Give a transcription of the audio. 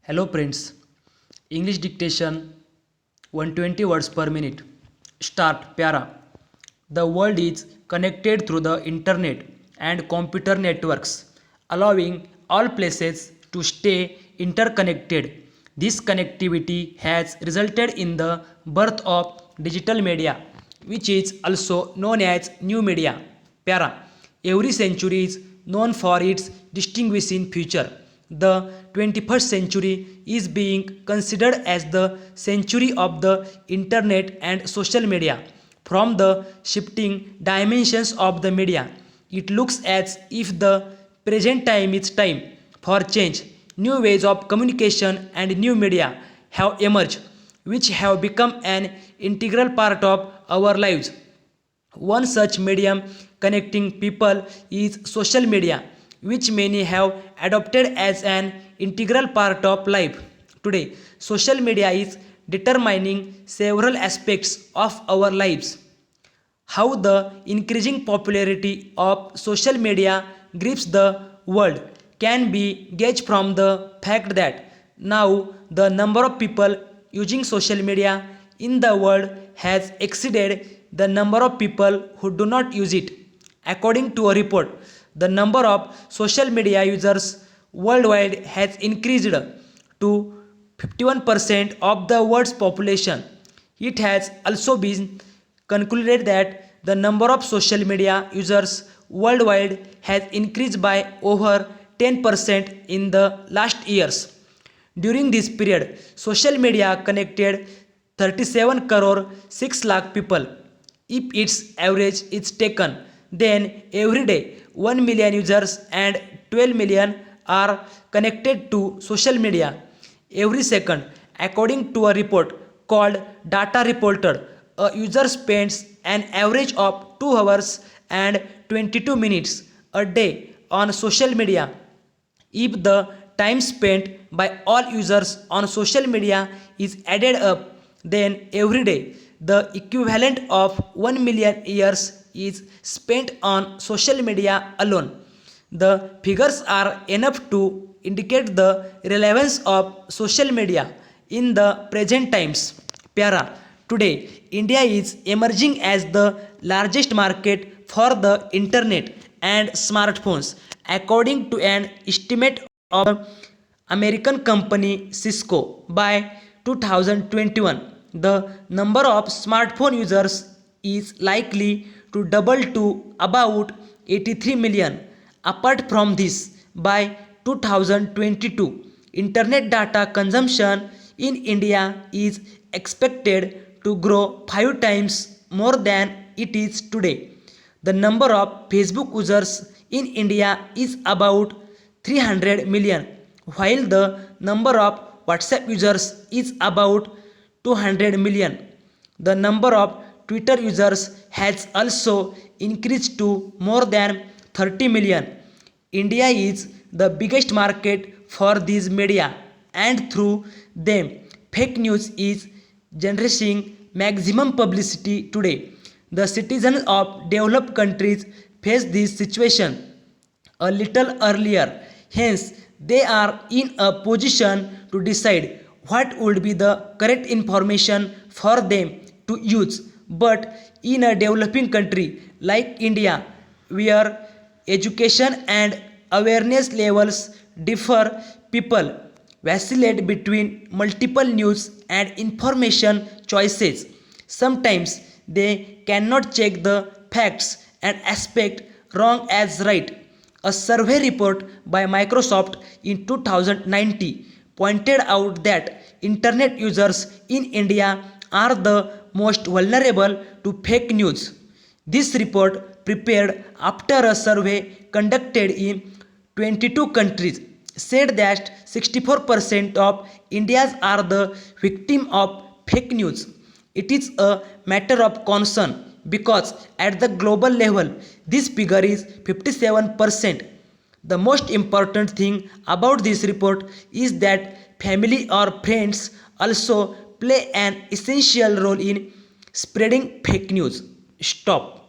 Hello friends, English dictation 120 words per minute. Start para. The world is connected through the internet and computer networks, allowing all places to stay interconnected. This connectivity has resulted in the birth of digital media, which is also known as new media. Para. Every century is known for its distinguishing feature. The 21st century is being considered as the century of the internet and social media. From the shifting dimensions of the media, it looks as if the present time is time for change. New ways of communication and new media have emerged, which have become an integral part of our lives. One such medium connecting people is social media, which many have adopted as an integral part of life. Today, social media is determining several aspects of our lives. How the increasing popularity of social media grips the world can be gauged from the fact that now the number of people using social media in the world has exceeded the number of people who do not use it. According to a report, the number of social media users worldwide has increased to 51% of the world's population. It has also been concluded that the number of social media users worldwide has increased by over 10% in the last years. During this period, social media connected 37 crore 6 lakh people. If its average is taken, then every day 1 million users and 12 million are connected to social media. Every second, according to a report called Data Reporter, a user spends an average of 2 hours and 22 minutes a day on social media. If the time spent by all users on social media is added up, then every day the equivalent of 1 million years is spent on social media alone. The figures are enough to indicate the relevance of social media in the present times. Para. Today, India is emerging as the largest market for the internet and smartphones, according to an estimate of American company Cisco. By 2021, the number of smartphone users is likely to double to about 83 million. Apart from this, by 2022, internet data consumption in India is expected to grow 5 times more than it is today. The number of Facebook users in India is about 300 million, while the number of WhatsApp users is about 200 million. The number of Twitter users has also increased to more than 30 million. India is the biggest market for these media, and through them, fake news is generating maximum publicity today. The citizens of developed countries face this situation a little earlier, hence, they are in a position to decide what would be the correct information for them to use. But in a developing country like India, where education and awareness levels differ, people vacillate between multiple news and information choices. Sometimes they cannot check the facts and expect wrong as right. A survey report by Microsoft in 2019 pointed out that internet users in India are the most vulnerable to fake news. This report, prepared after a survey conducted in 22 countries, said that 64% of Indians are the victim of fake news. It is a matter of concern because at the global level this figure is 57%. The most important thing about this report is that family or friends also play an essential role in spreading fake news. Stop.